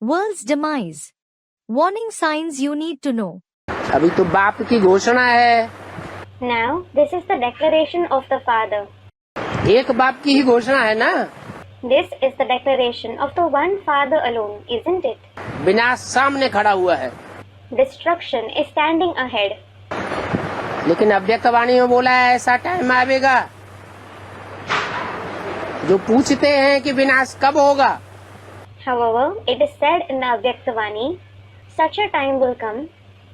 World's demise. Warning signs you need to know. अभी तो बाप की घोषणा है। Now, this is the declaration of the father. एक बाप की ही घोषणा है ना। This is the declaration of the one father alone, isn't it? विनाश सामने खड़ा हुआ है। Destruction is standing ahead. लेकिन अव्यक्तवाणी में बोला है ऐसा टाइम आवेगा जो पूछते हैं कि विनाश कब होगा। However, it is said in the Avyaktavani, such a time will come,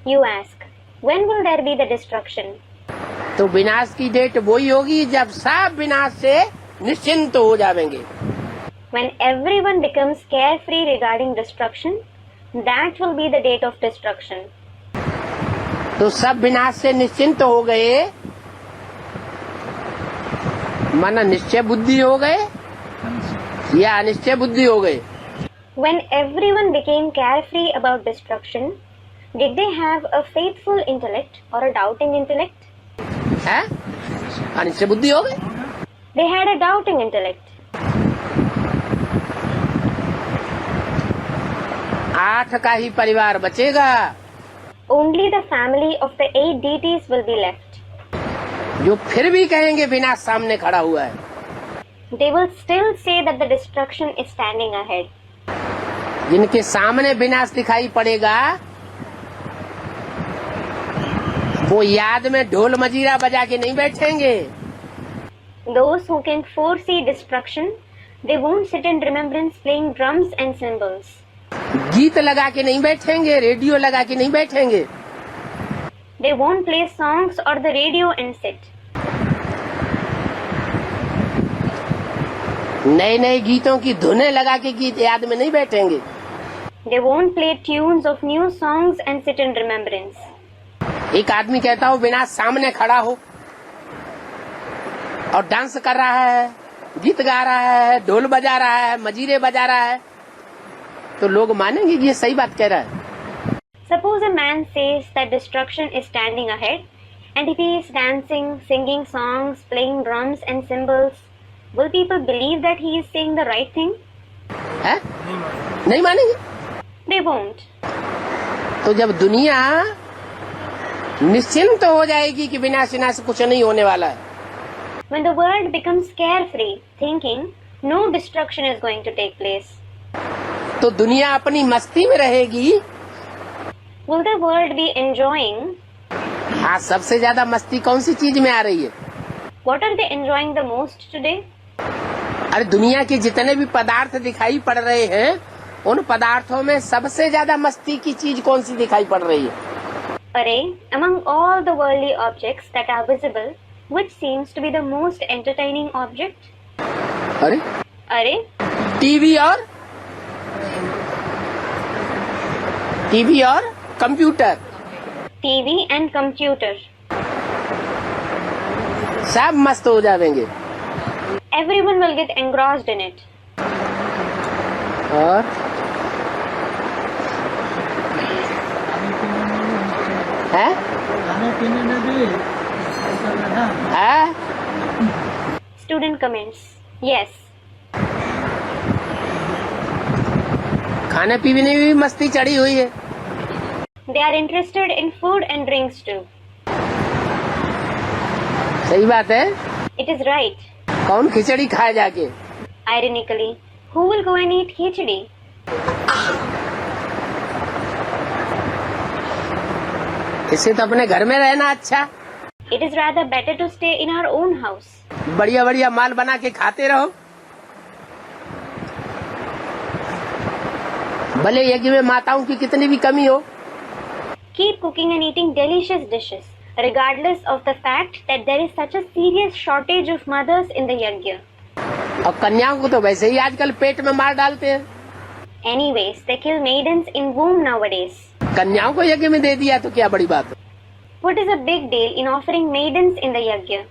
you ask, when will there be the destruction? तो विनाश की डेट वही होगी जब सब विनाश से निश्चिंत हो जाएंगे। When everyone becomes carefree regarding destruction, that will be the date of destruction. तो सब विनाश से निश्चिंत हो गए, माना निश्चय बुद्धि हो गए या अनिश्चय बुद्धि हो गए। When everyone became carefree about destruction, did they have a faithful intellect or a doubting intellect? है? अनिश्चय बुद्धि हो गए। They had a doubting intellect. 8 का ही परिवार बचेगा। Only the family of the 8 deities will be left. जो फिर भी कहेंगे विनाश सामने खड़ा हुआ है। They will still say that the destruction is standing ahead. जिनके सामने विनाश दिखाई पड़ेगा वो याद में ढोल मजीरा बजा के नहीं बैठेंगे। Those who can foresee destruction, they won't sit in remembrance playing drums and cymbals. गीत लगा के नहीं बैठेंगे, रेडियो लगा के नहीं बैठेंगे। They won't play songs or the radio and sit. नए नए गीतों की धुनें लगा के गीत याद में नहीं बैठेंगे। They won't play tunes of new songs and sit in remembrance. एक आदमी कहता हो विनाश सामने खड़ा हो और डांस कर रहा है, गीत गा रहा है, ढोल बजा रहा है, मजीरे बजा रहा है, तो लोग मानेंगे कि ये सही बात कह रहा है। Suppose a man says that destruction is standing ahead, and if he is dancing, singing songs, playing drums and cymbals, will people believe that he is saying the right thing? है? नहीं मानेंगे। They won't. तो जब दुनिया निश्चिंत हो जाएगी कि विनाश विनाश कुछ नहीं होने वाला है, When the world becomes carefree, thinking no destruction is going to take place, तो दुनिया अपनी मस्ती में रहेगी। will the world be enjoying? आज सबसे ज्यादा मस्ती कौन सी चीज में आ रही है? What are they enjoying the most today? अरे दुनिया के जितने भी पदार्थ दिखाई पड़ रहे हैं उन पदार्थों में सबसे ज्यादा मस्ती की चीज कौन सी दिखाई पड़ रही है? Array, among all the worldly objects that are visible, which seems to be the most entertaining object? अरे Array, टीवी और कंप्यूटर, TV and computer. सब मस्त हो जाएंगे। Everyone will get engrossed in it. और है? है? Student comments. Yes. खाने पीने में भी मस्ती चढ़ी हुई है। They are interested in food and drinks too. सही बात है। It is right. कौन खिचड़ी खाए जाके? Ironically, who will go and eat khichdi? इससे तो अपने घर में रहना अच्छा। It is rather better to stay in our own house. बढ़िया बढ़िया माल बना के खाते रहो। भले यज्ञ में माताओं की कितनी भी कमी हो। Keep cooking and eating delicious dishes, regardless of the fact that there is such a serious shortage of mothers in the yajna. और कन्याओं को तो वैसे ही आजकल पेट में मार डालते हैं। Anyways, they kill maidens in womb nowadays. कन्याओं को यज्ञ में दे दिया तो क्या बड़ी बात है। What is a big deal in offering maidens in the yajna?